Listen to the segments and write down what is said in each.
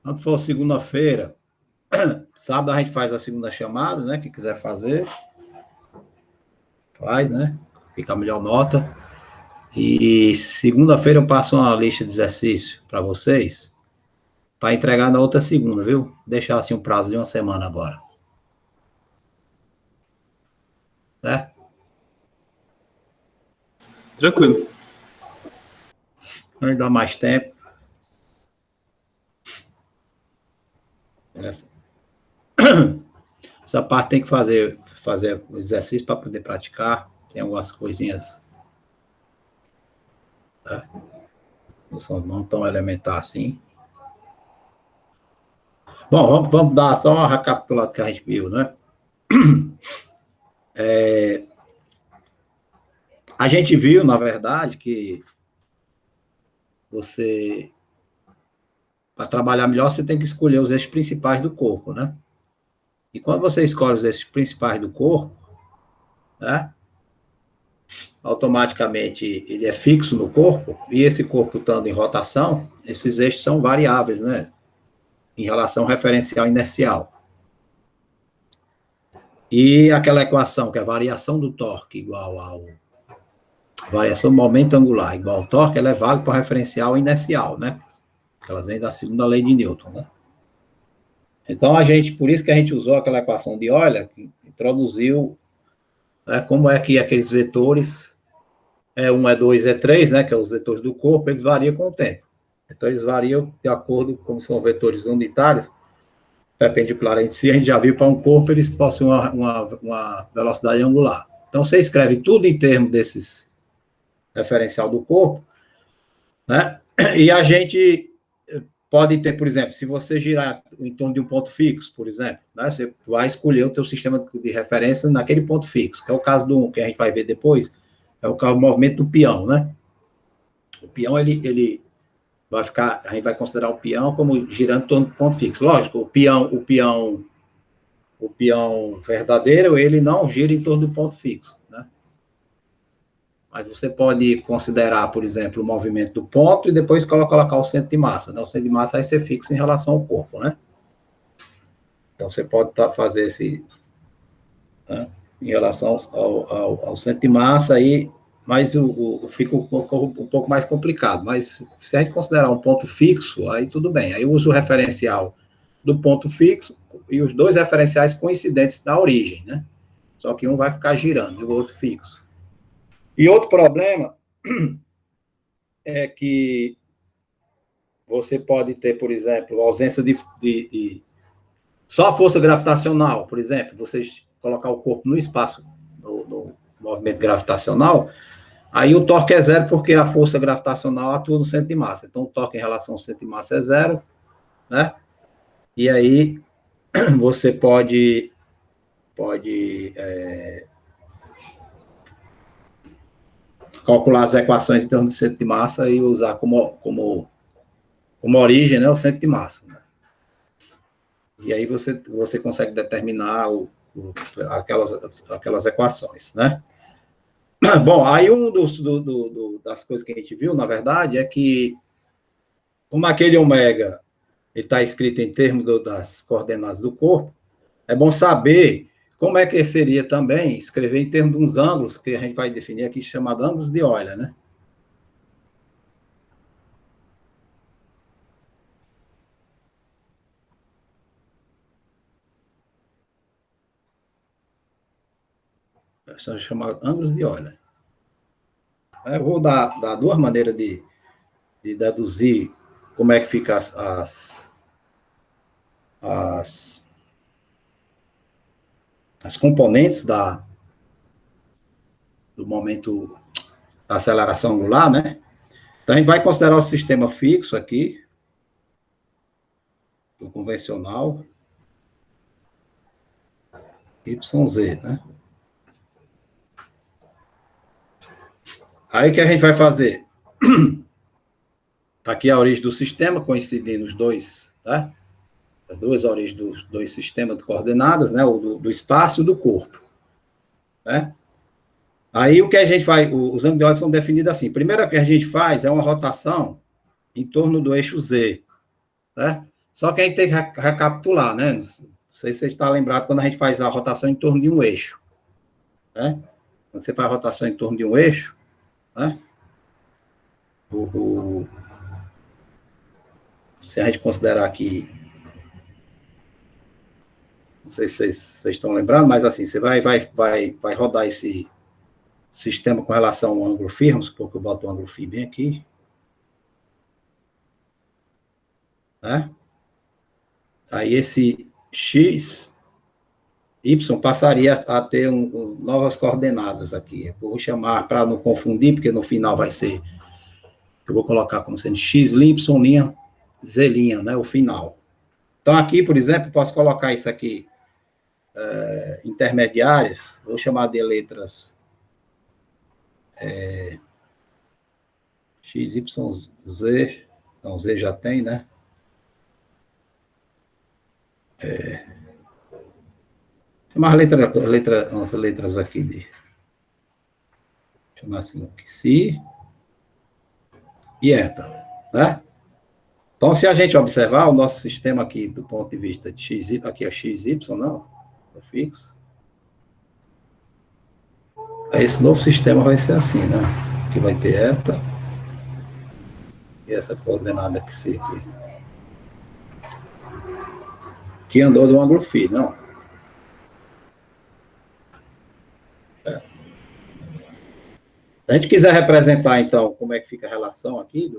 Quando for segunda-feira, sábado a gente faz a segunda chamada, né? Quem quiser fazer, faz, né? Fica a melhor nota. E segunda-feira eu passo uma lista de exercícios para vocês, para entregar na outra segunda, viu? Deixar assim um prazo de uma semana agora. Né? Tranquilo. Vai dar mais tempo. Essa parte tem que fazer exercício para poder praticar. Tem algumas coisinhas, né? Não são não tão elementar assim. Bom, vamos dar só uma recapitulada que a gente viu, né? A gente viu, na verdade, que você, para trabalhar melhor, você tem que escolher os eixos principais do corpo, né? E quando você escolhe os eixos principais do corpo, né? Automaticamente ele é fixo no corpo, e esse corpo estando em rotação, esses eixos são variáveis, né? Em relação ao referencial inercial. E aquela equação, que é a variação do torque igual ao variação do momento angular igual ao torque, ela é válida para o referencial inercial, né? Elas vêm da segunda lei de Newton, né? Então, por isso que a gente usou aquela equação de Euler, que introduziu, né, como é que aqueles vetores, 1, E2, E3, né, que são os vetores do corpo, eles variam com o tempo. Então, eles variam de acordo com são vetores unitários, perpendicular entre si. A gente já viu para um corpo, eles possuem uma velocidade angular. Então, você escreve tudo em termos desses referencial do corpo, né? E a gente pode ter, por exemplo, se você girar em torno de um ponto fixo, por exemplo, né, você vai escolher o teu sistema de referência naquele ponto fixo, que é o caso do que a gente vai ver depois, é o movimento do peão, né? O peão, ele vai ficar, a gente vai considerar o peão como girando em torno do ponto fixo. Lógico, o peão verdadeiro, ele não gira em torno do ponto fixo, né? Mas você pode considerar, por exemplo, o movimento do ponto e depois colocar o centro de massa, né? O centro de massa vai ser fixo em relação ao corpo, né? Então, você pode fazer né, em relação ao centro de massa aí, mas fica um pouco mais complicado. Mas se a gente considerar um ponto fixo, aí tudo bem. Aí eu uso o referencial do ponto fixo e os dois referenciais coincidentes da origem, né? Só que um vai ficar girando e o outro fixo. E outro problema é que você pode ter, por exemplo, ausência de só a força gravitacional, por exemplo, você colocar o corpo no espaço, no movimento gravitacional, aí o torque é zero porque a força gravitacional atua no centro de massa. Então, o torque em relação ao centro de massa é zero, né? E aí você pode calcular as equações em termos de centro de massa e usar como origem, né, o centro de massa. Né? E aí você consegue determinar aquelas equações, né? Bom, aí das coisas que a gente viu, na verdade, é que como aquele ômega está escrito em termos das coordenadas do corpo, é bom saber como é que seria também escrever em termos de uns ângulos, que a gente vai definir aqui, chamado ângulos de Euler, né? São chamados ângulos de Euler. Eu vou dar duas maneiras de deduzir como é que fica as componentes do momento da aceleração angular, né? Então, a gente vai considerar o sistema fixo aqui, o convencional, YZ, né? Aí, o que a gente vai fazer? Aqui é a origem do sistema, coincidindo os dois, tá? As duas origens dos dois sistemas de coordenadas, né? O do espaço e do corpo, né? Aí, o que a gente faz? Os ângulos de Euler são definidos assim. Primeiro, o que a gente faz é uma rotação em torno do eixo Z, né? Só que a gente tem que recapitular, né? Não sei se você está lembrado quando a gente faz a rotação em torno de um eixo, né? Quando você faz a rotação em torno de um eixo, né? Se a gente considerar aqui, não sei se vocês estão lembrando, mas assim, você vai rodar esse sistema com relação ao ângulo φ, vamos supor que eu boto o ângulo φ bem aqui, né? Aí esse x, y passaria a ter novas coordenadas aqui. Eu vou chamar, para não confundir, porque no final vai ser, eu vou colocar como sendo x', y', z', né, o final. Então aqui, por exemplo, posso colocar isso aqui, intermediárias, vou chamar de letras x, y, z, então z já tem, né? Tem umas letras aqui de, chamar assim, psi e eta, né? Então, se a gente observar o nosso sistema aqui do ponto de vista de x, aqui é x, y, não, é fixo. Esse novo sistema vai ser assim, né? Aqui vai ter eta e essa coordenada aqui, C, aqui. Que andou do ângulo φ, não. É. Se a gente quiser representar, então, como é que fica a relação aqui,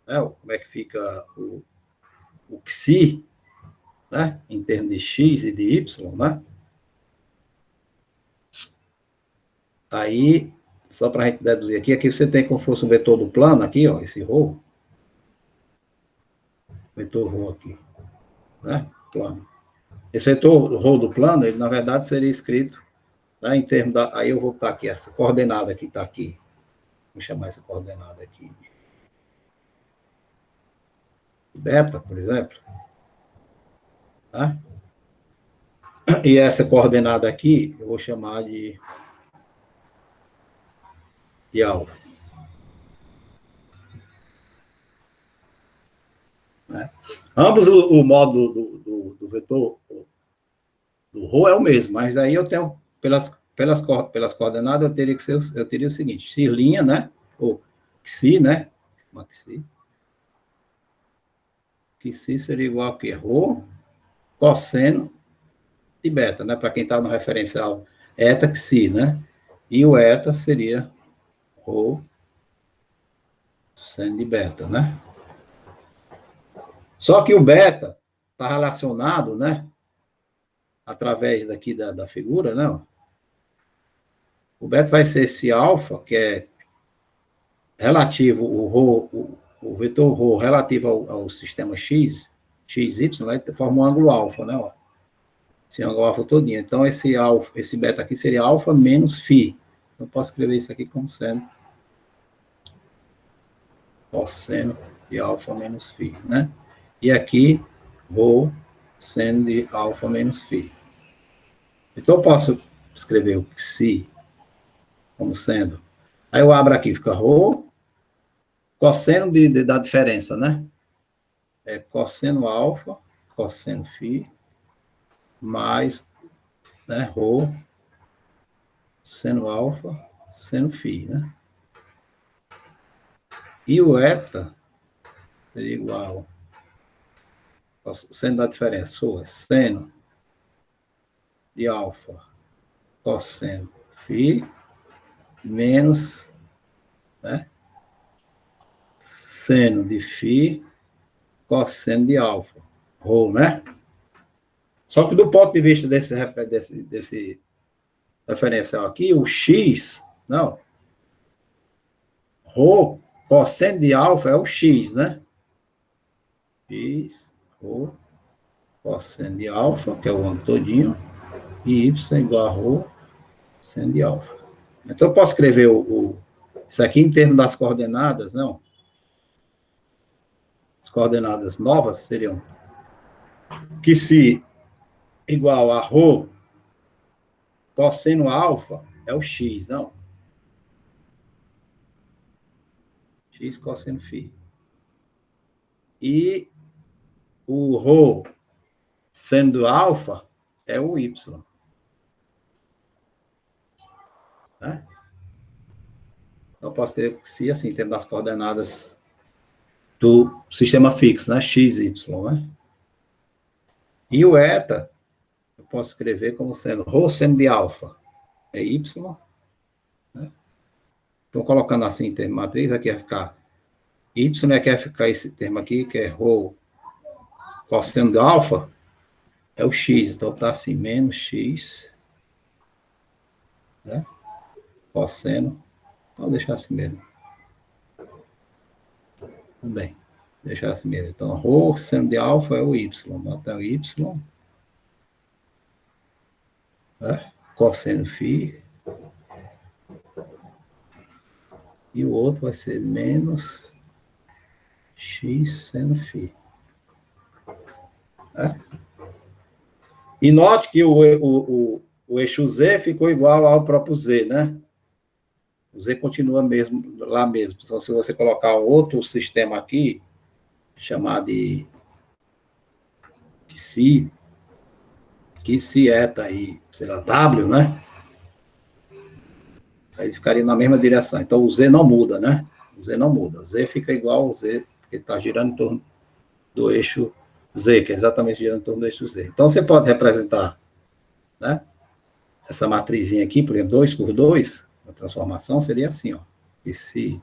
né, como é que fica o psi, né, em termos de x e de y, né? Aí, só para a gente deduzir aqui você tem como se fosse um vetor do plano aqui, ó, esse ρ. Vetor ρ aqui, né, plano. Esse vetor ρ do plano, ele na verdade seria escrito, né, em termos da, aí eu vou botar aqui, essa coordenada que está aqui, vou chamar essa coordenada aqui, beta, por exemplo, tá? E essa coordenada aqui, eu vou chamar de alfa. Né? Ambos o modo do vetor do ρ é o mesmo, mas aí eu tenho, pelas coordenadas, eu teria o seguinte, x', né? Ou xi, né? Uma xi. Xi seria igual a quê? Ρ, cosseno de beta, né? Para quem está no referencial, eta xi, né? E o eta seria ρ seno de beta, né? Só que o beta está relacionado, né? Através daqui da figura, né? O beta vai ser esse alfa, que é relativo, o vetor ρ relativo ao sistema x, xy, vai formar um ângulo alfa, né? Ó. Esse ângulo alfa todinho. Então, esse beta aqui seria alfa menos φ. Eu posso escrever isso aqui como sendo cosseno de alfa menos φ, né? E aqui, ρ seno de alfa menos φ. Então, eu posso escrever o xi como sendo. Aí eu abro aqui, fica ρ, cosseno da diferença, né? É cosseno alfa, cosseno φ, mais, né, ρ, seno alfa, seno φ, né? E o eta seria igual, seno da diferença, é seno de alfa, cosseno φ, menos, né, seno de φ, cosseno de alfa, ρ, né? Só que do ponto de vista desse referencial aqui, o x, não, ρ, cosseno de alfa é o x, né? X, ρ, cosseno de alfa, que é o ângulo todinho, e y igual a ρ, seno de alfa. Então, eu posso escrever isso aqui em termos das coordenadas, não? As coordenadas novas seriam que se igual a ρ, cosseno alfa é o x, não? X cosseno φ. E o ρ sendo alfa é o y. Né? Eu posso ter se assim, temos as coordenadas do sistema fixo, né? X, Y, né? E o eta, eu posso escrever como sendo ρ seno de alfa é y. Né? Estou colocando assim em termo de matriz, aqui vai ficar y, aqui vai ficar esse termo aqui, que é ρ cosseno de alfa, é o x. Então está assim, menos x, né? Cosseno. Vou deixar assim mesmo. Tudo bem. Deixar assim mesmo. Então, ρ seno de alfa é o y. Bota o y, né? Cosseno φ. E o outro vai ser menos x seno φ. Né? E note que o eixo z ficou igual ao próprio z, né? O z continua mesmo, lá mesmo. Então, se você colocar um outro sistema aqui, chamar de que se eta aí, sei lá, w, né? Aí ficaria na mesma direção. Então, o z não muda, né? O z não muda. O z fica igual ao z, porque está girando em torno do eixo z, que é exatamente girando em torno do eixo z. Então, você pode representar, né? Essa matrizinha aqui, por exemplo, 2 por 2, a transformação seria assim, ó. E se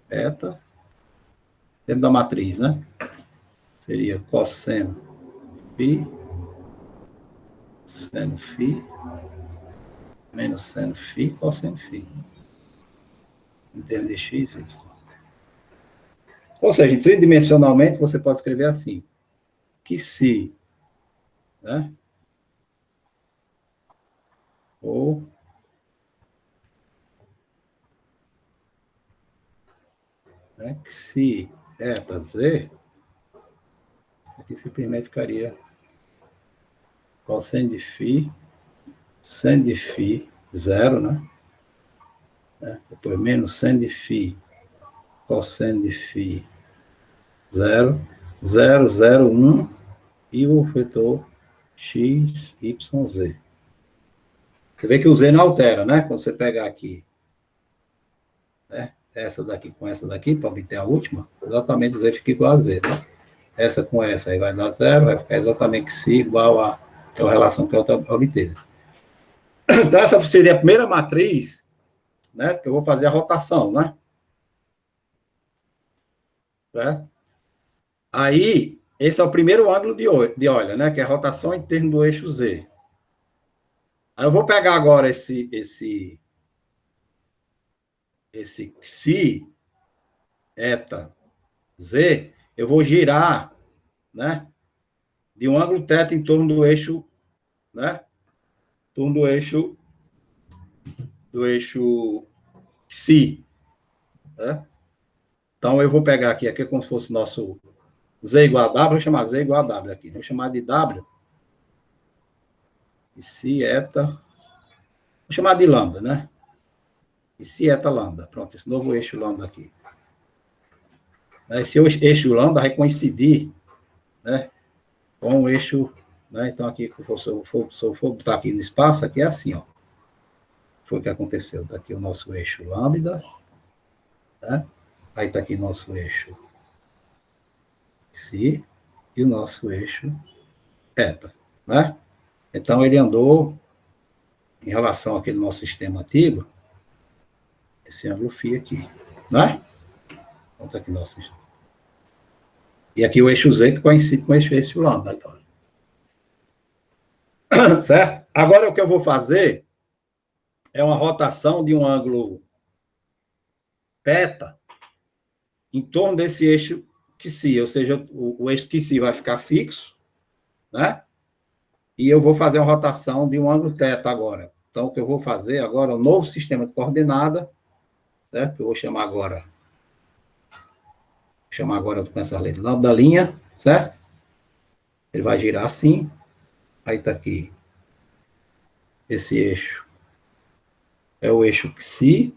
eta, dentro da matriz, né? Seria cosseno φ, seno φ, menos seno φ, cosseno φ. Em termos de x, y. Ou seja, tridimensionalmente, você pode escrever assim, que se, né? Ou né, que se eta z, isso aqui simplesmente ficaria cosseno de φ, seno de φ, zero, né? Depois menos seno de φ, cosseno de φ, zero, 0, 0, 1, e o vetor x, y, z. Você vê que o z não altera, né? Quando você pegar aqui, né? Essa daqui com essa daqui, para obter a última, exatamente o z fica igual a z, né? Essa com essa aí vai dar zero, vai ficar exatamente π igual a aquela relação que eu obtive. Então, essa seria a primeira matriz, né? Que eu vou fazer a rotação, né? Aí, esse é o primeiro ângulo de olha, né? Que é a rotação em torno do eixo z. Aí eu vou pegar agora esse psi, eta, z, eu vou girar, né? De um ângulo θ em torno do eixo, né? Em torno do eixo psi, né? Então, eu vou pegar aqui é como se fosse nosso z igual a w, vou chamar z igual a w aqui. Vou chamar de w. E se eta, vou chamar de lambda, né? E se eta lambda. Pronto, esse novo eixo lambda aqui. Esse eixo lambda vai coincidir, né? Com o eixo, né? Então, aqui, se eu for botar aqui no espaço, aqui é assim, ó. Foi o que aconteceu. Está aqui o nosso eixo lambda, né? Aí está aqui nosso eixo psi e o nosso eixo eta, né? Então, ele andou em relação àquele nosso sistema antigo, esse ângulo φ aqui, né? Então, tá aqui nosso. E aqui o eixo z que coincide com esse eixo lambda. Então. Certo? Agora, o que eu vou fazer é uma rotação de um ângulo θ em torno desse eixo psi, ou seja, o eixo psi vai ficar fixo, né? E eu vou fazer uma rotação de um ângulo θ agora. Então, o que eu vou fazer agora é um novo sistema de coordenada, certo? Eu vou chamar agora com essa letra da linha, certo? Ele vai girar assim. Aí está aqui. Esse eixo é o eixo psi.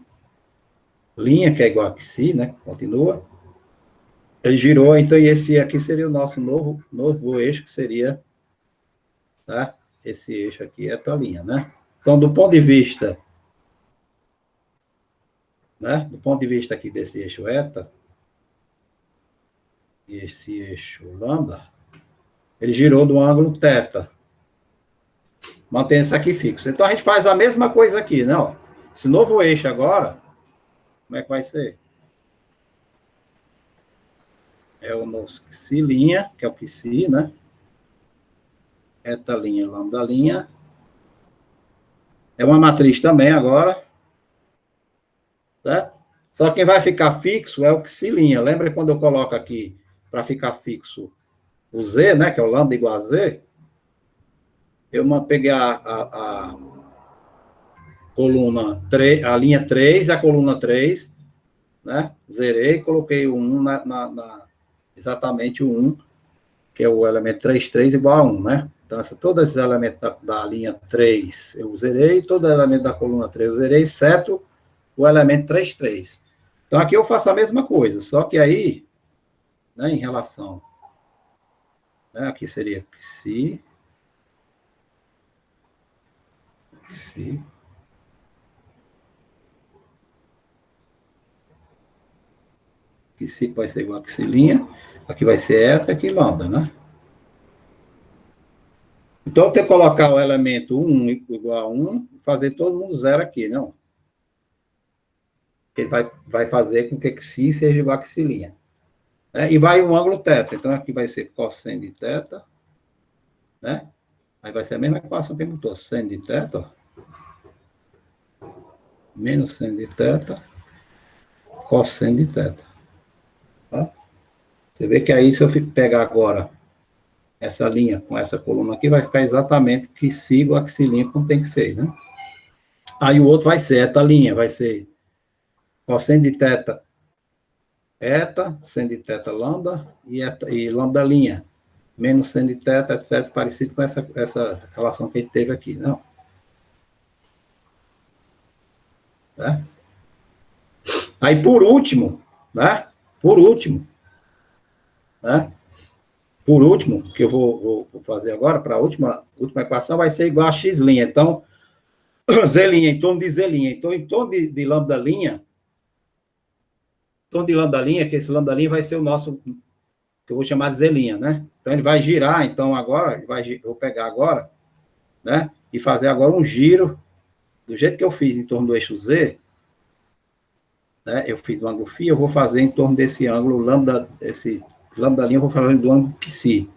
Linha, que é igual a psi, né? Continua. Ele girou, então, e esse aqui seria o nosso novo eixo, que seria, tá? Esse eixo aqui é a linha, né? Então, do ponto de vista, né? Do ponto de vista aqui desse eixo eta, e esse eixo lambda, ele girou do ângulo θ. Mantém isso aqui fixo. Então, a gente faz a mesma coisa aqui, não? Esse novo eixo agora, como é que vai ser? É o nosso psi', que é o psi, né? Eta linha, lambda linha. É uma matriz também agora. Certo? Só que quem vai ficar fixo é o psi'. Lembra quando eu coloco aqui, para ficar fixo, o z, né? Que é o lambda igual a z. Eu peguei a coluna 3, a linha 3, a coluna 3, né? Zerei, coloquei o 1 exatamente o 1, que é o elemento 3, 3 igual a 1, né? Então, todos esses elementos da linha 3 eu zerei, todo elemento da coluna 3 eu zerei, exceto o elemento 3, 3. Então, aqui eu faço a mesma coisa, só que aí, né, em relação, né, aqui seria psi, psi vai ser igual a psi', aqui vai ser eta, aqui lambda, né? Então, eu tenho que colocar o elemento 1 igual a 1, fazer todo mundo zero aqui, não? Ele vai fazer com que psi seja igual a psi'. Né? E vai um ângulo θ. Então, aqui vai ser cosseno de θ, né? Aí vai ser a mesma equação que ele botou, seno de θ, ó, menos seno de θ, cosseno de θ. Tá? Você vê que aí, se eu pegar agora essa linha com essa coluna aqui, vai ficar exatamente que siga a psi' como tem que ser, né? Aí o outro vai ser eta linha, vai ser cosseno de θ eta, seno de θ lambda e lambda linha, menos seno de θ, etc., parecido com essa relação que a gente teve aqui, não? Tá? Aí, por último, né? Por último, né? Por último, que eu vou fazer agora, para a última equação, vai ser igual a x'. Então, z' em torno de z'. Então, em torno de lambda linha, que esse lambda linha vai ser o nosso, que eu vou chamar de z', né? Então, ele vai girar, então, agora, eu vou pegar agora, né? E fazer agora um giro, do jeito que eu fiz em torno do eixo z, né? Eu fiz o ângulo φ, eu vou fazer em torno desse ângulo lambda, esse lambda linha, eu vou fazer do ângulo psi,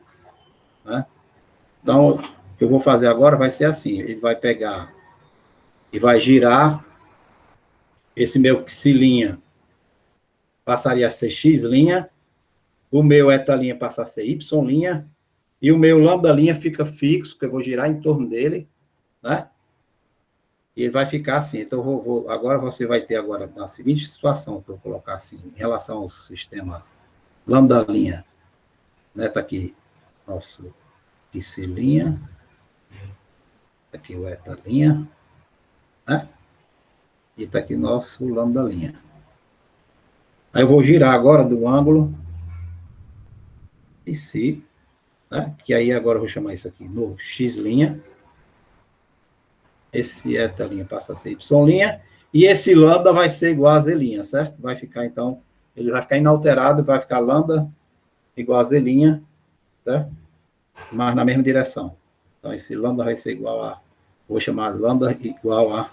né? Então, o que eu vou fazer agora vai ser assim, ele vai pegar e vai girar esse meu psi', passaria a ser x', o meu eta' passa a ser y', e o meu lambda' fica fixo, que eu vou girar em torno dele, né? E ele vai ficar assim. Então, agora você vai ter agora na seguinte situação, que eu vou colocar assim, em relação ao sistema lambda', né? Tá aqui nosso psi', aqui o eta', né? E tá aqui nosso lambda'. Aí eu vou girar agora do ângulo psi, né? Que aí agora eu vou chamar isso aqui no x', esse eta' passa a ser y', e esse lambda vai ser igual a z', certo? Vai ficar, então, ele vai ficar inalterado, vai ficar lambda igual a z', certo? Mas na mesma direção. Então, esse lambda vai ser igual a, vou chamar lambda igual a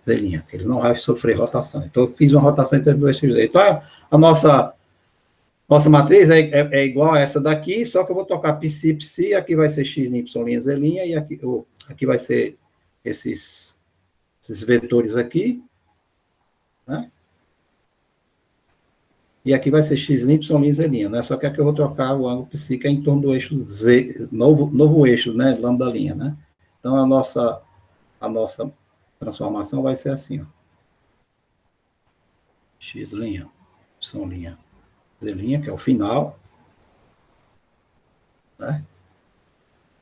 z', que ele não vai sofrer rotação. Então, eu fiz uma rotação entre dois x. Então, a nossa matriz é igual a essa daqui, só que eu vou tocar psi, aqui vai ser x', y', z', e aqui vai ser esses vetores aqui, né? E aqui vai ser x', y', z', né? Só que aqui eu vou trocar o ângulo psi, que é em torno do eixo z, novo eixo, né? Lambda', né? Então, a nossa transformação vai ser assim, ó. X', y', z', que é o final, né?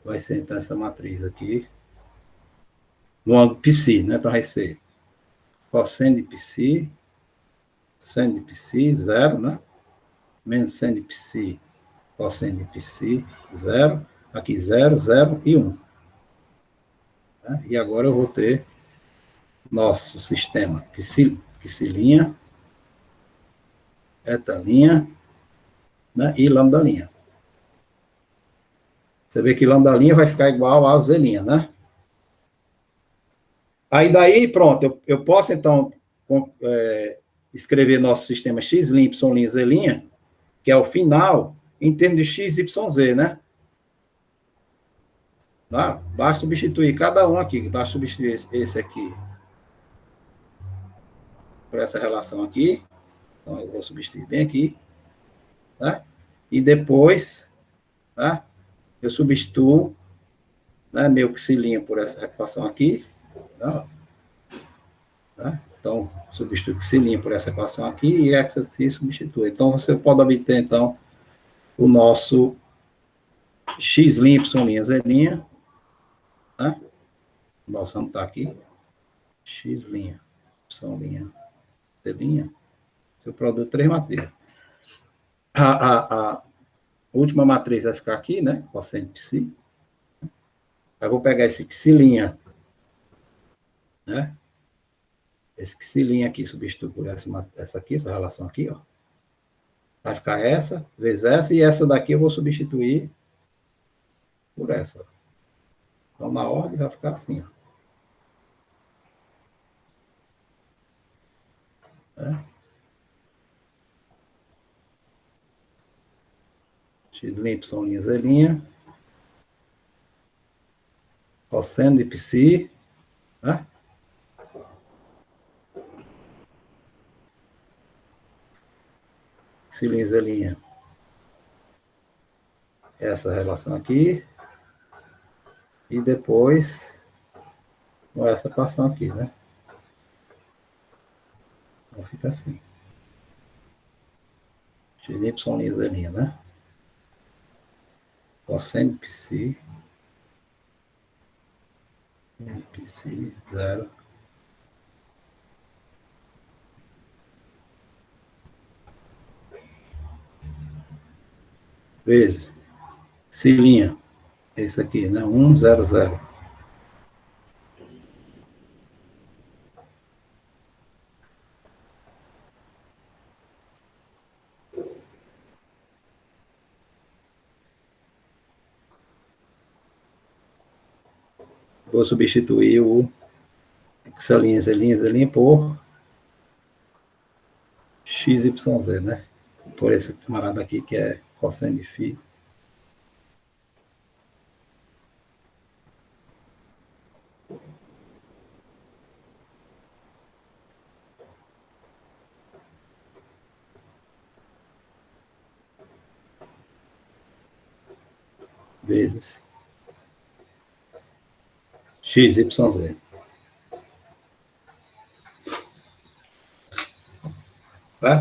Vai ser, então, essa matriz aqui, no ângulo psi, né? Então, vai ser cosseno de psi Seno de psi, zero, né? Menos seno de psi, cosseno de psi, zero. Aqui, 0, 0 e 1. Né? E agora eu vou ter nosso sistema psilinha, etalinha, né? E lambdalinha. Você vê que lambdalinha vai ficar igual a zelinha, né? Aí daí, pronto, eu posso então escrever nosso sistema x', y', z', que é o final, em termos de x, y, z, né? Tá? Basta substituir cada um aqui, basta substituir esse aqui por essa relação aqui. Então, eu vou substituir bem aqui, tá? E depois, tá? Eu substituo, né, meu psilinha por essa equação aqui, tá? Tá? Então, substitui psilinha por essa equação aqui e x aqui substitui. Então, você pode obter, então, o nosso x', y', z', tá? Nossa, não está aqui. X', y', z', seu produto, três matrizes. A última matriz vai ficar aqui, né? Cosseno psi. Aí eu vou pegar esse psilinha, né? Esse psilinha aqui, substitui por essa aqui, essa relação aqui, ó. Vai ficar essa, vezes essa, e essa daqui eu vou substituir por essa. Então, na ordem, vai ficar assim, ó. Né? X', y', z', cosseno de psi, né? Psilinha, z', essa relação aqui, e depois com essa equação aqui, né? Então fica assim. X', y', z', né? Cosseno psi, psi, zero. Vezes psilinha, esse aqui, né? 1, 0, 0. Vou substituir o x'linha, z'linha por XYZ, né? Por esse camarada aqui que é cosseno de φ. Vezes XYZ. Tá?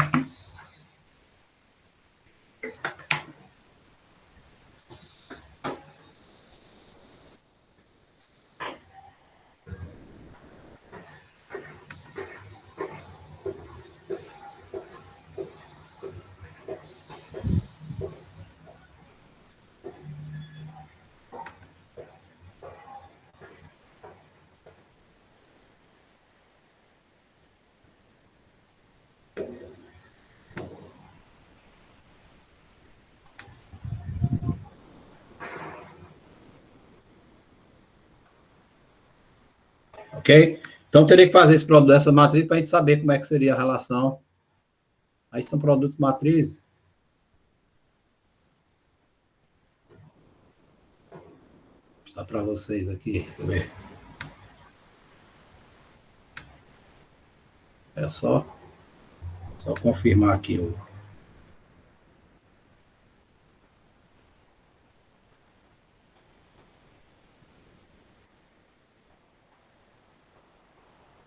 Ok? Então, teria que fazer esse produto dessa matriz para a gente saber como é que seria a relação. Aí são produtos matrizes. Só para vocês aqui, deixa eu ver. É só confirmar aqui o.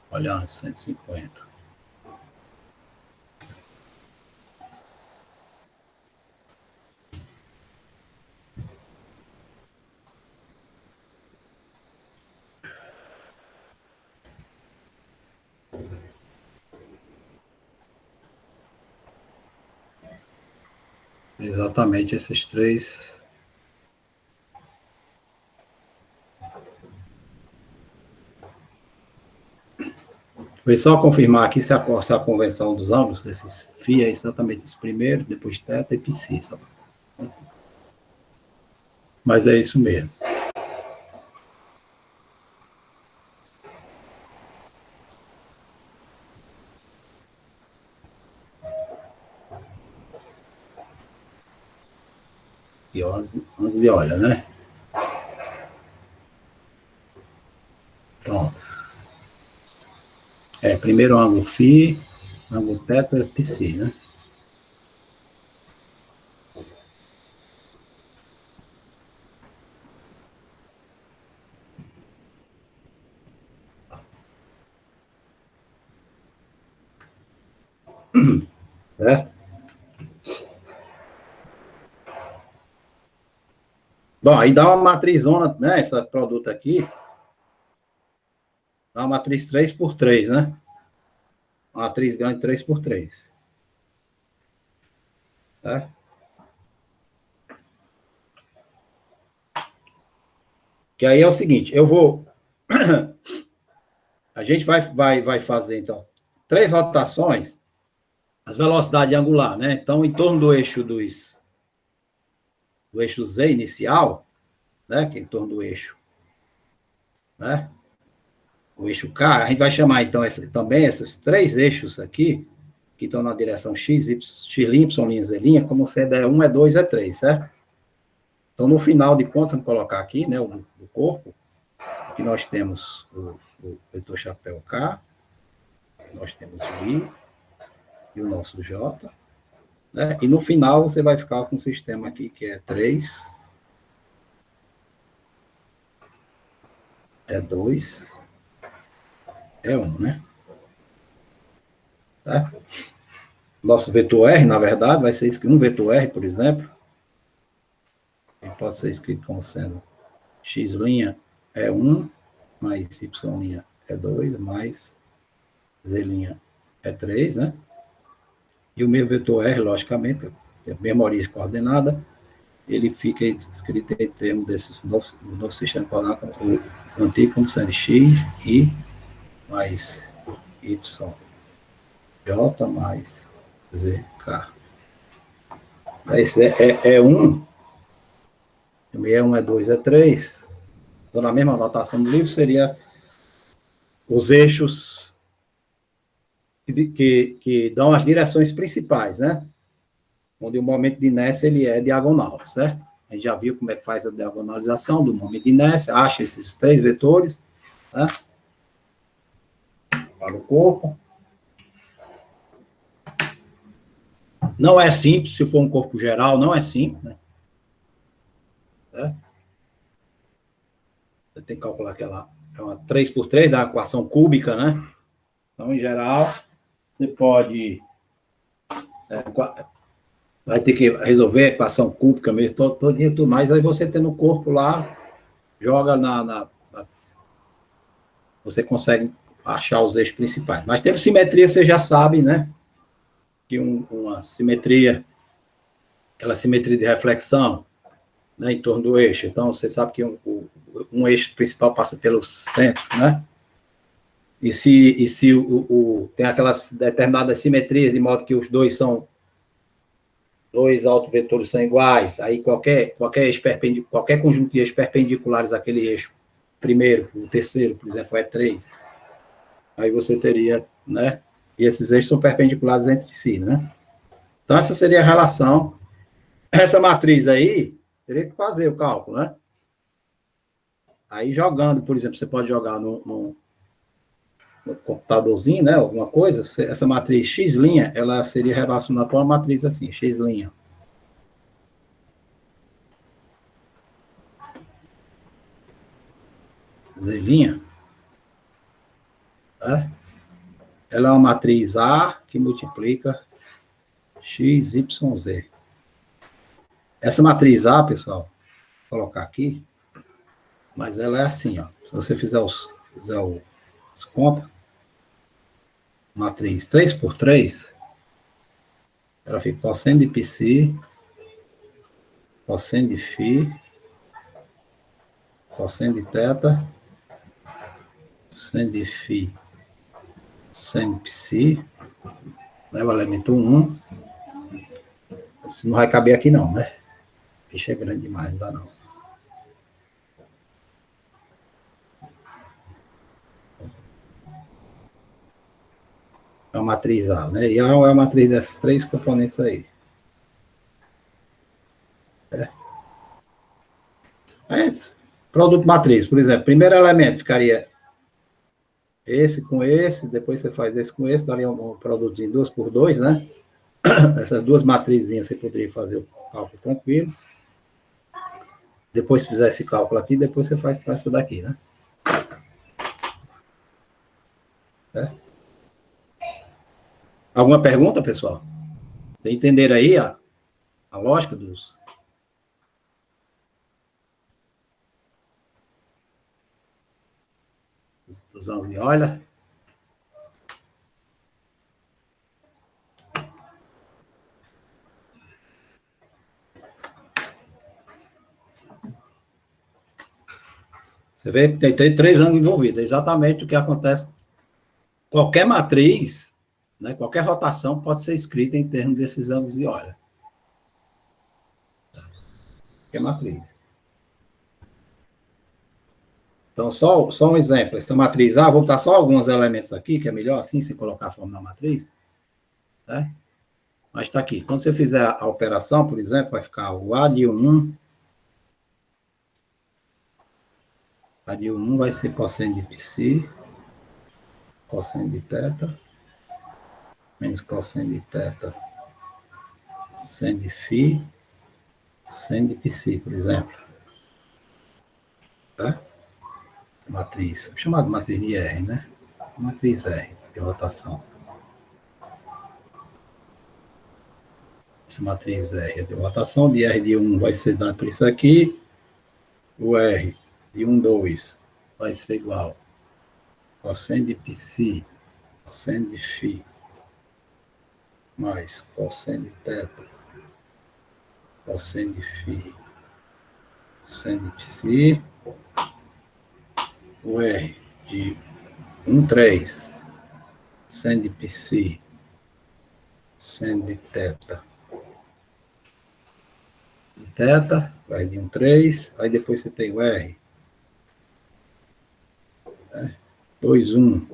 Olha, 150. Exatamente esses três. Foi só confirmar aqui se a convenção dos ângulos, esses φ é exatamente esse primeiro, depois θ e π. Mas é isso mesmo. E olha, né? Pronto. Primeiro ângulo φ, ângulo θ e π, né? Certo? Bom, aí dá uma matrizona, né? Esse produto aqui. Dá uma matriz 3x3, né? Uma matriz grande 3x3. Tá? Que aí é o seguinte, eu vou... A gente vai fazer, então, 3 rotações, as velocidades angular, né? Então, em torno do eixo do eixo Z inicial, né? Que é em torno do eixo, né? O eixo K, a gente vai chamar, então, também esses 3 eixos aqui, que estão na direção X, Y, Y, Z', como sendo E1, E2, E3, certo? Então, no final de contas, vamos colocar aqui, né, o do corpo, aqui nós temos o vetor chapéu K, nós temos o I e o nosso J, né? E no final você vai ficar com um sistema aqui que é 3, E2, E1, né? Tá? Nosso vetor R, na verdade, vai ser escrito um vetor R, por exemplo, ele pode ser escrito como sendo X' é 1, mais Y' é 2, mais Z' é 3, né? E o meu vetor R, logicamente, tem a mesma origem coordenada, ele fica escrito em termos desses novos sistemas coordenados, o antigo como sendo X, I, mais Y, J, mais Z, K. Esse é 1, é 1, é 2, é 3. Então, na mesma anotação do livro, seria os eixos que dão as direções principais, né? Onde o momento de inércia ele é diagonal, certo? A gente já viu como é que faz a diagonalização do momento de inércia, acha esses 3 vetores, né? Para o corpo. Não é simples, se for um corpo geral, não é simples, né? Você tem que calcular que ela é uma 3x3 da equação cúbica, né? Então, em geral, você pode... vai ter que resolver a equação cúbica mesmo, todo dia, tudo mais, aí você tendo o corpo lá, joga você consegue achar os eixos principais. Mas tendo simetria, você já sabe, né? Que uma simetria, aquela simetria de reflexão, né, em torno do eixo. Então, você sabe que um eixo principal passa pelo centro, né? E se tem aquelas determinadas simetrias, de modo que os dois autovetores são iguais, aí qualquer conjunto de eixos perpendiculares àquele eixo, primeiro, o terceiro, por exemplo, é 3, aí você teria, né? E esses eixos são perpendiculares entre si, né? Então, essa seria a relação. Essa matriz aí, teria que fazer o cálculo, né? Aí jogando, por exemplo, você pode jogar no computadorzinho, né? Alguma coisa, essa matriz X', ela seria relacionada com uma matriz assim, X'. Z', tá? Ela é uma matriz A que multiplica X, Y, Z. Essa matriz A, pessoal, vou colocar aqui, mas ela é assim, ó. Se você fizer as contas, matriz 3x3, ela fica cosseno de π cosseno de φ, cosseno de θ, seno de φ, seno de psi, né, o elemento 1. Isso não vai caber aqui não, né? O bicho é grande demais, não dá não. É uma matriz A, né? E A é a matriz desses três componentes aí. É isso. Produto matriz, por exemplo, primeiro elemento ficaria esse com esse, depois você faz esse com esse, daria um produtinho 2 por 2, né? Essas duas matrizinhas você poderia fazer o cálculo tranquilo. Depois, se fizer esse cálculo aqui, depois você faz com essa daqui, né? É. Alguma pergunta, pessoal? Entenderam aí a lógica dos ângulos de olha? Você vê que tem três ângulos envolvidos, é exatamente o que acontece. Qualquer matriz, né, qualquer rotação pode ser escrita em termos desses ângulos de olha. Qualquer matriz. Então, só um exemplo. Essa matriz A, vou botar só alguns elementos aqui, que é melhor assim, sem colocar a forma da matriz. Né? Mas está aqui. Quando você fizer a operação, por exemplo, vai ficar o A de 1. A de 1 vai ser cosseno de psi, cosseno de θ, menos cosseno de θ, seno de φ, seno de psi, por exemplo. Tá? Matriz, chamada matriz de R, né? Matriz R, de rotação. Essa matriz R é de rotação, de R de 1 vai ser dado por isso aqui, o R de 1, 2 vai ser igual a cosseno de psi, cosseno de φ, mais cosseno de θ, cosseno de φ, seno de psi, o R de 1, 3, seno de psi, seno de θ, vai de 1, 3, aí depois você tem o R, né? 2, 1,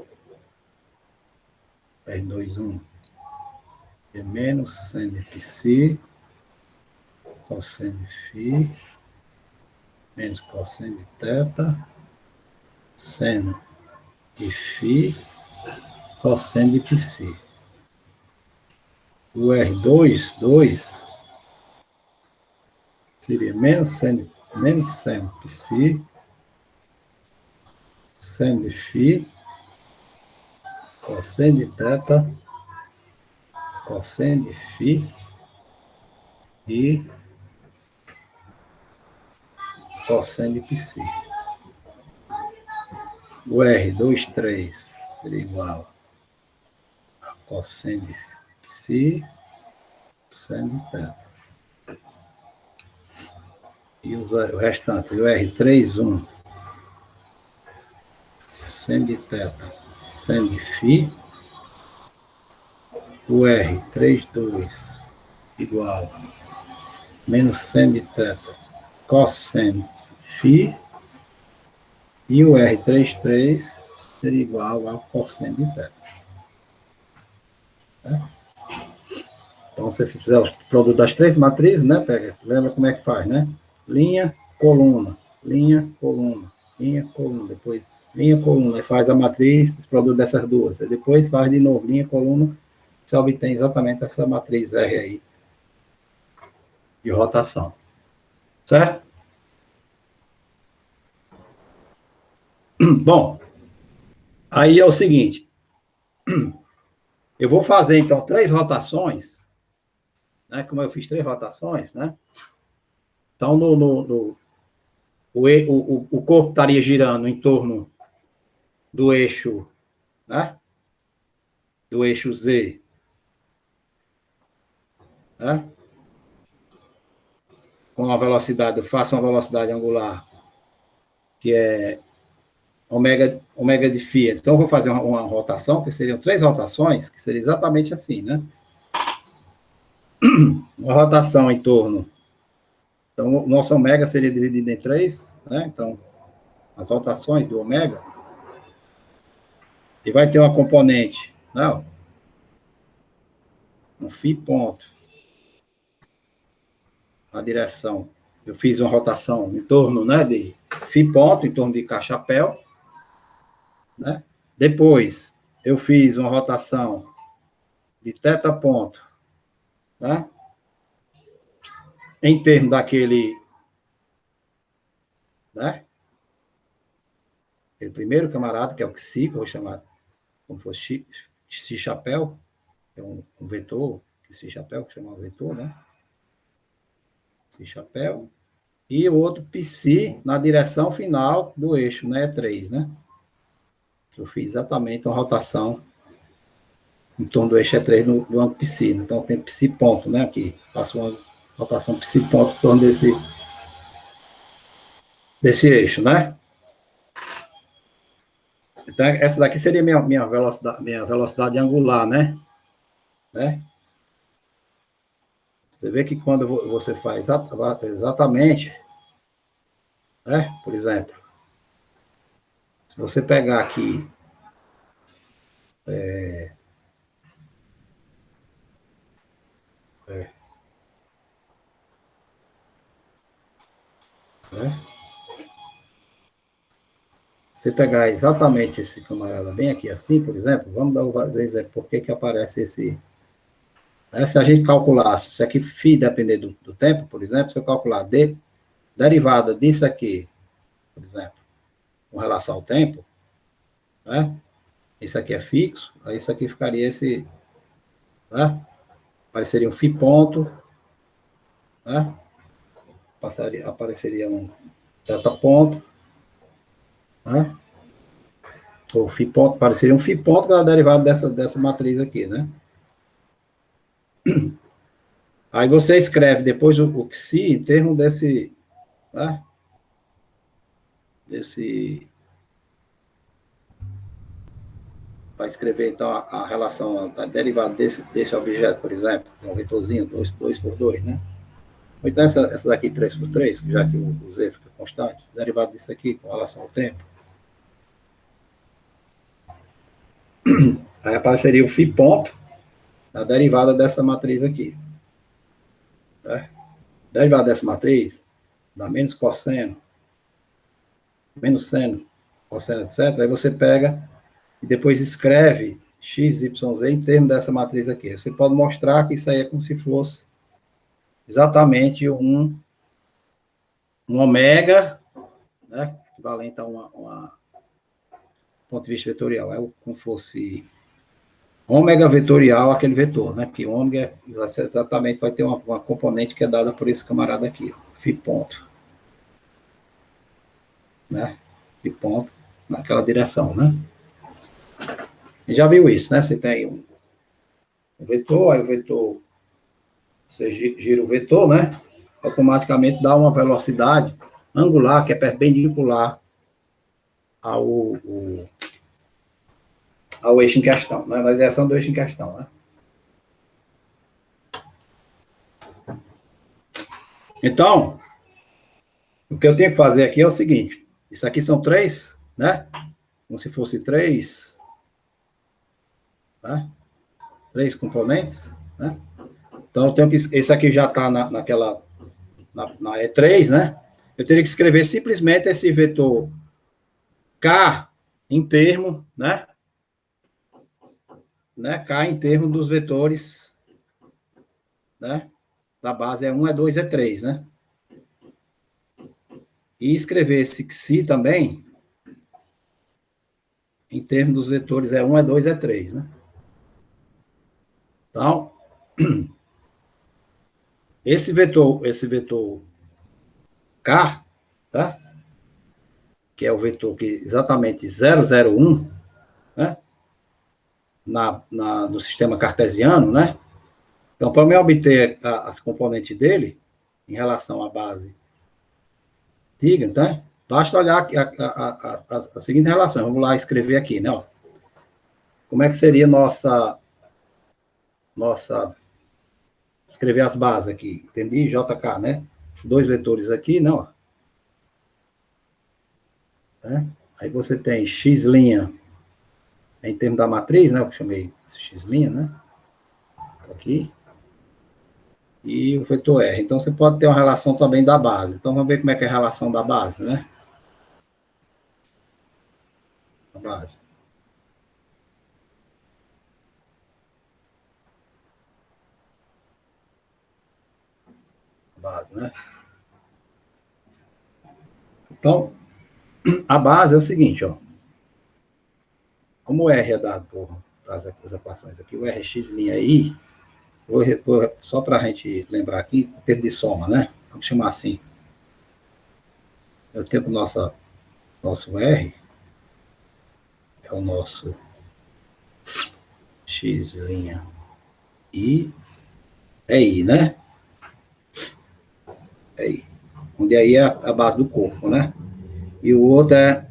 R, 2, 1, é menos seno de psi, cosseno de φ, menos cosseno de θ, seno de φ, cosseno de psi. O R2, 2, seria menos seno de psi, seno de φ, cosseno de θ, cosseno de φ e cosseno de psi. O R2, 3 seria igual a cosseno de psi, seno de θ. E o restante, o R3, 1, seno de θ, seno de φ, o R3, 2 igual menos seno de θ, cosseno φ, e o R3, 3 seria igual ao cosseno de θ. Né? Então, se você fizer o produto das três matrizes, né, pega, lembra como é que faz, né? Linha, coluna, linha, coluna, linha, coluna, depois linha, coluna, aí faz a matriz, esse produto dessas duas, aí depois faz de novo linha, coluna, você obtém exatamente essa matriz R aí, de rotação. Certo? Bom, aí é o seguinte, eu vou fazer, então, três rotações, né, como eu fiz três rotações, né? Então, o corpo estaria girando em torno do eixo, né? Do eixo Z, né? com a velocidade, eu faço uma velocidade angular, que é ômega de φ. Então, eu vou fazer uma rotação, que seriam 3 rotações, que seria exatamente assim, né? Uma rotação em torno. Então, o nosso ômega seria dividido em 3, né? Então, as rotações do ômega. E vai ter uma componente, não? Um φ ponto. Na direção. Eu fiz uma rotação em torno, né, de φ ponto, em torno de K-chapéu, né? Depois, eu fiz uma rotação de θ ponto, né? Em termos daquele, né? Aquele primeiro camarada, que é o Xi, que eu vou chamar como fosse Xi-chapéu, é um vetor, Xi-chapéu, que chama vetor, né? Xi-chapéu. E o outro Psi na direção final do eixo, né? 3, né? Eu fiz exatamente uma rotação em torno do eixo E3 do ângulo Psi. Então, tem Psi ponto, né? Aqui, faço uma rotação Psi ponto em torno desse eixo, né? Então, essa daqui seria minha velocidade angular, né? Você vê que quando você faz exatamente, né? Por exemplo, se você pegar aqui, né? Você pegar exatamente esse camarada bem aqui assim, por exemplo, vamos dar um exemplo, por que aparece esse... Se a gente calculasse, isso aqui, φ depender do tempo, por exemplo, se eu calcular derivada disso aqui, por exemplo, com relação ao tempo, né? Isso aqui é fixo, aí isso aqui ficaria esse, né? Apareceria um φ ponto, né? Apareceria um θ ponto, né? Ou φ ponto, apareceria um φ ponto da derivada dessa matriz aqui, né? Aí você escreve depois o Xi em termos desse, né? Para escrever, então, a relação, a derivada desse objeto, por exemplo, um vetorzinho, 2 por 2, né? Ou então essa daqui 3 por 3, já que o Z fica constante, derivada disso aqui com relação ao tempo. Aí apareceria o φ ponto, a derivada dessa matriz aqui. Né? Derivada dessa matriz, dá menos cosseno, menos seno, cosseno, etc. Aí você pega e depois escreve x, y, z em termos dessa matriz aqui. Você pode mostrar que isso aí é como se fosse exatamente um ômega, né, equivalente a uma ponto de vista vetorial. É como fosse ômega vetorial aquele vetor, né? Que ômega exatamente vai ter uma componente que é dada por esse camarada aqui, ó, φ ponto. Né? Φ ponto naquela direção, né? E já viu isso, né? Você tem um vetor, aí o vetor, você gira o vetor, né? Automaticamente dá uma velocidade angular que é perpendicular ao eixo em questão, né? Na direção do eixo em questão, né? Então, o que eu tenho que fazer aqui é o seguinte, isso aqui são 3, né? Como se fosse 3, né? 3 componentes, né? Então, eu tenho que, esse aqui já está na E3, né? Eu teria que escrever simplesmente esse vetor K em termo, né? K em termo dos vetores, né? Da base é 1, é 2, é 3, né? E escrever esse Xi também em termos dos vetores é 1, é 2, é 3, né? Então, esse vetor K, tá? Que é o vetor que exatamente 001, né? No sistema cartesiano, né? Então, para eu obter as componentes dele, em relação à base. Diga, então, basta olhar a seguinte relação. Vamos lá escrever aqui, né? Ó. Como é que seria nossa escrever as bases aqui? Entendi? JK, né? Dois vetores aqui, não? Né? Aí você tem x' em termos da matriz, né? Eu chamei x', né? Aqui. E o vetor R. Então, você pode ter uma relação também da base. Então, vamos ver como é que é a relação da base, né? A base. A base, né? Então, a base é o seguinte, ó. Como o R é dado por as equações aqui, o Rx' I, só para a gente lembrar aqui, em termos de soma, né? Vamos chamar assim. Eu tenho o nosso R, é o nosso X' I, é I, né? É I. Onde aí é a base do corpo, né? E o outro é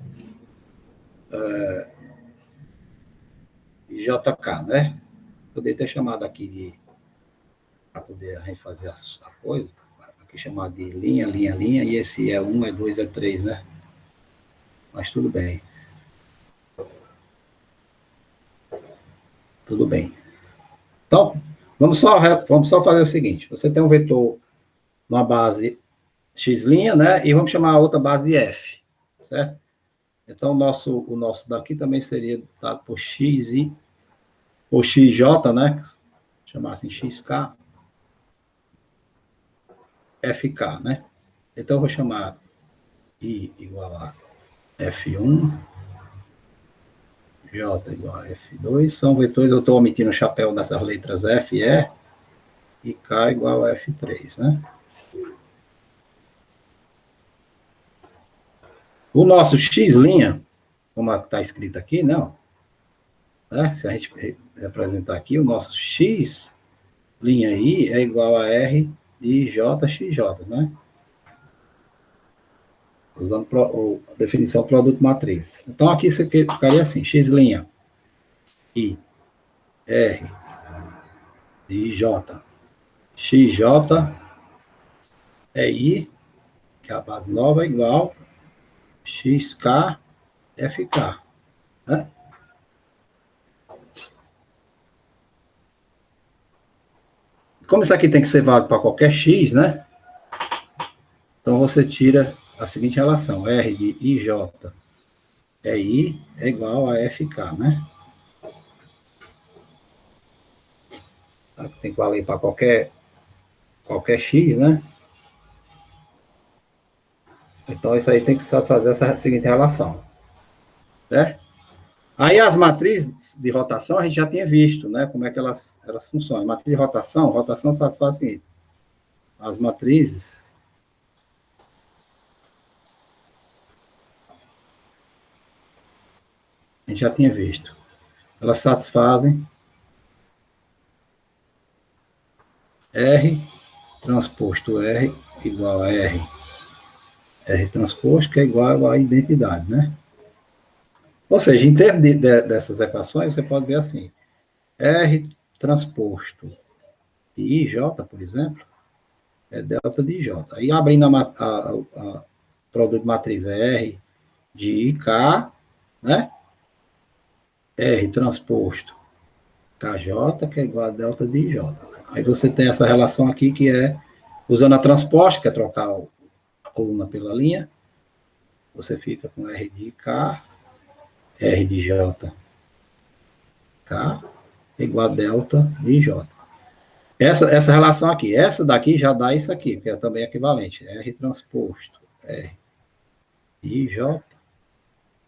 JK, né? Poderia ter chamado aqui de, para poder a gente fazer a coisa, aqui chamado de linha, e esse é 1, é 2, é 3, né? Mas tudo bem. Tudo bem. Então, vamos só fazer o seguinte: você tem um vetor numa base x', né? E vamos chamar a outra base de f, certo? Então, o nosso daqui também seria dado por x e ou xj, né? Chamar assim xk, fk, né? Então, eu vou chamar i igual a f1, j igual a f2. São vetores, eu estou omitindo o chapéu dessas letras f, e, e k igual a f3, né? O nosso x', como está escrito aqui, não, né? Se a gente representar aqui, o nosso x' I é igual a R de JXJ, né? Usando a definição produto matriz. Então, aqui isso aqui ficaria assim, x' I R de J XJ é I, que é a base nova, igual XK FK, né? Como isso aqui tem que ser válido para qualquer X, né? Então, você tira a seguinte relação, R de IJ é I é igual a FK, né? Tem que valer para qualquer X, né? Então, isso aí tem que fazer essa seguinte relação, né? Aí, as matrizes de rotação, a gente já tinha visto, né? Como é que elas funcionam. Matriz de rotação satisfaz o seguinte. As matrizes a gente já tinha visto. Elas satisfazem R transposto R igual a R transposto, que é igual à identidade, né? Ou seja, em termos dessas equações, você pode ver assim, R transposto de IJ, por exemplo, é delta de IJ. Aí, abrindo a produto matriz, é R de IK, né? R transposto KJ, que é igual a delta de IJ. Aí você tem essa relação aqui, que é, usando a transposta, que é trocar a coluna pela linha, você fica com R de K, R de J, K, igual a delta de J. Essa relação aqui, essa daqui já dá isso aqui, que é também equivalente. R transposto, R de J,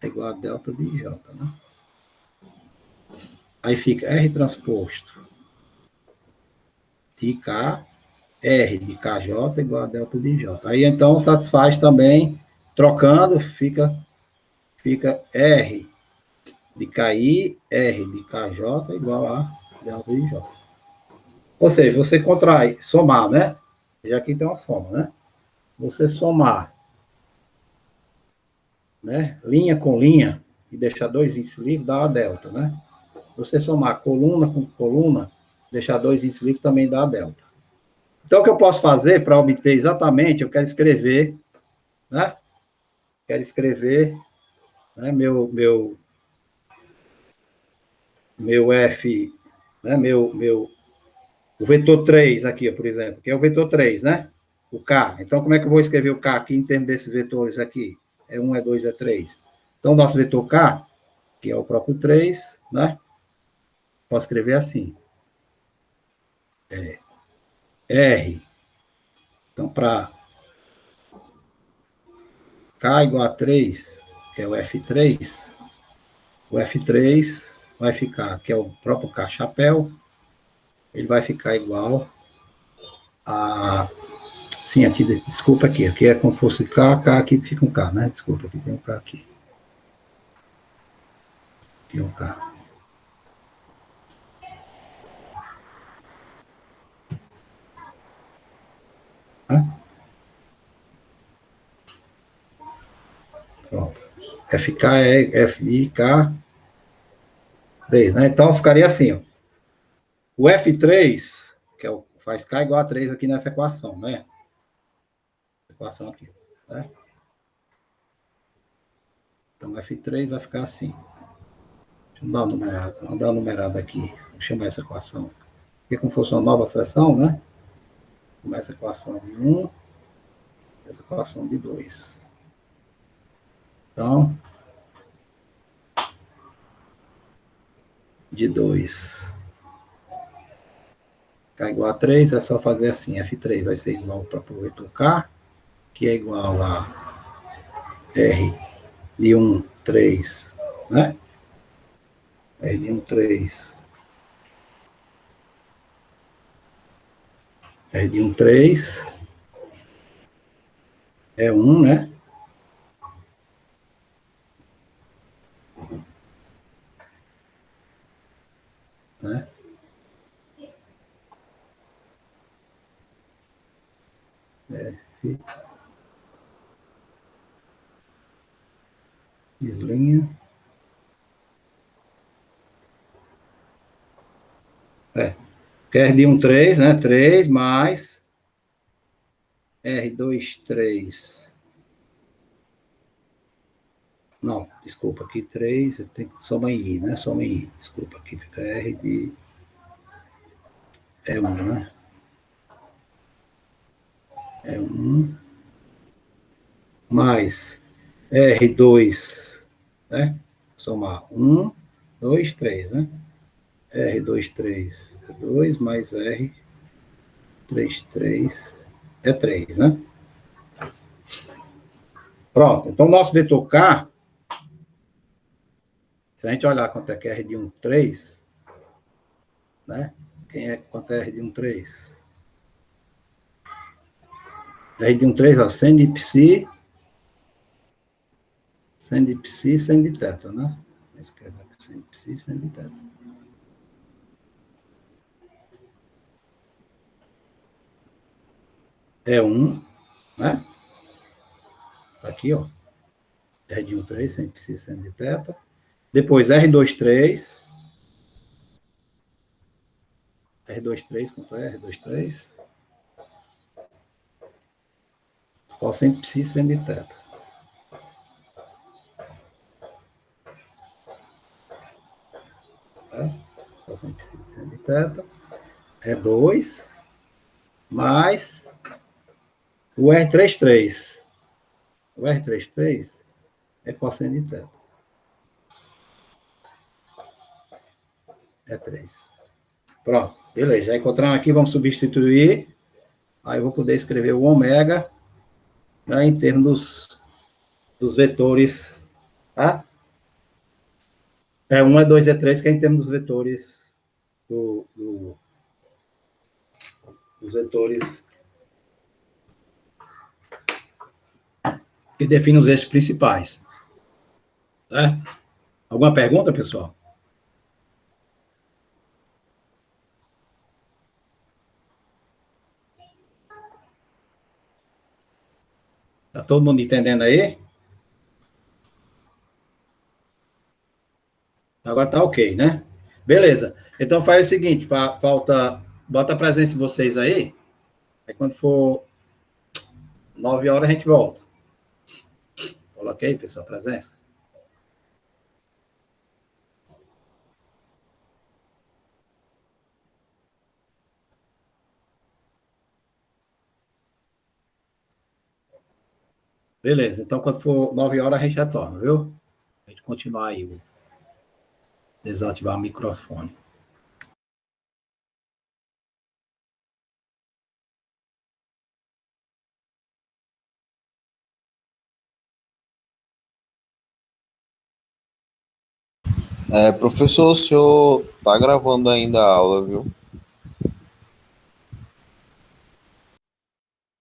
é igual a delta de J, né? Aí fica R transposto de K, R de KJ igual a delta de J. Aí, então, satisfaz também, trocando, fica R de KI, R de KJ igual a delta de J. Ou seja, você contrai, somar, né? Já aqui tem uma soma, né? Você somar, né? Linha com linha e deixar dois índices livres, dá a delta, né? Você somar coluna com coluna, deixar dois índices livres, também dá a delta. Então, o que eu posso fazer para obter exatamente, eu quero escrever, né? Quero escrever, né? Meu F, né? O vetor 3 aqui, por exemplo, que é o vetor 3, né? O K. Então, como é que eu vou escrever o K aqui em termos desses vetores aqui? É 1, é 2, é 3. Então, nosso vetor K, que é o próprio 3, né? Posso escrever assim. R. Então, para K igual a 3, que é o F3, o F3 vai ficar, que é o próprio K chapéu, ele vai ficar igual a... Sim, aqui, desculpa aqui, aqui é como se fosse K, K, aqui fica um K, né? Desculpa, aqui tem um K aqui. Aqui é um K. Né? Pronto. FK é FIK 3, né? Então ficaria assim, ó. O F3, que é o, faz K igual a 3 aqui nessa equação, né? Equação aqui, né? Então o F3 vai ficar assim. Deixa eu dar uma numerada, vamos dar uma numerada aqui. Vou chamar essa equação. Aqui como fosse uma nova seção, né? Começa a equação de 1, essa equação de 2. Então, de 2. K igual a 3, é só fazer assim. F3 vai ser igual para o vetor K, que é igual a R de 1, 3, né? R de 1, 3. R de 1, 3 é 1, né? Né? F, linha. R de 1, 3, né? 3 mais R2, 3. Não, desculpa, aqui 3, tem que somar em I, né? Soma em I. Desculpa, aqui fica R de... É 1, né? É 1 mais R2, né? Somar 1, 2, 3, né? R2, 3 é 2, mais R3, 3 é 3, né? Pronto, então nosso vetor K, se a gente olhar quanto é que é R de 1, 3, né? Quanto é R de 1, 3? R de 1, 3, ó, sem de psi, sem de psi, sem de teta, né? Sem de psi, sem de teta. É 1, né? Aqui, ó. R de 1, 3, sem psi, sem de teta. Depois R2, 3. R2, 3, quanto é? R2, 3. Qual sem psi, sem de teta. Qual sem psi, sem de teta. É 2 mais o R33. O R33 é cosseno de teta. É 3. Pronto, beleza. Já encontramos aqui, vamos substituir. Aí eu vou poder escrever o ômega, né, em termos dos vetores. Tá? É 1, é 2, é 3, que é em termos dos vetores dos vetores que definem os eixos principais. Certo? Alguma pergunta, pessoal? Tá todo mundo entendendo aí? Agora tá ok, né? Beleza. Então faz o seguinte, falta, bota a presença de vocês aí, aí quando for 9 horas a gente volta. Coloquei, pessoal, a presença. Beleza, então quando for 9 horas a gente retorna, viu? A gente continuar aí, vou desativar o microfone. Professor, o senhor tá gravando ainda a aula, viu?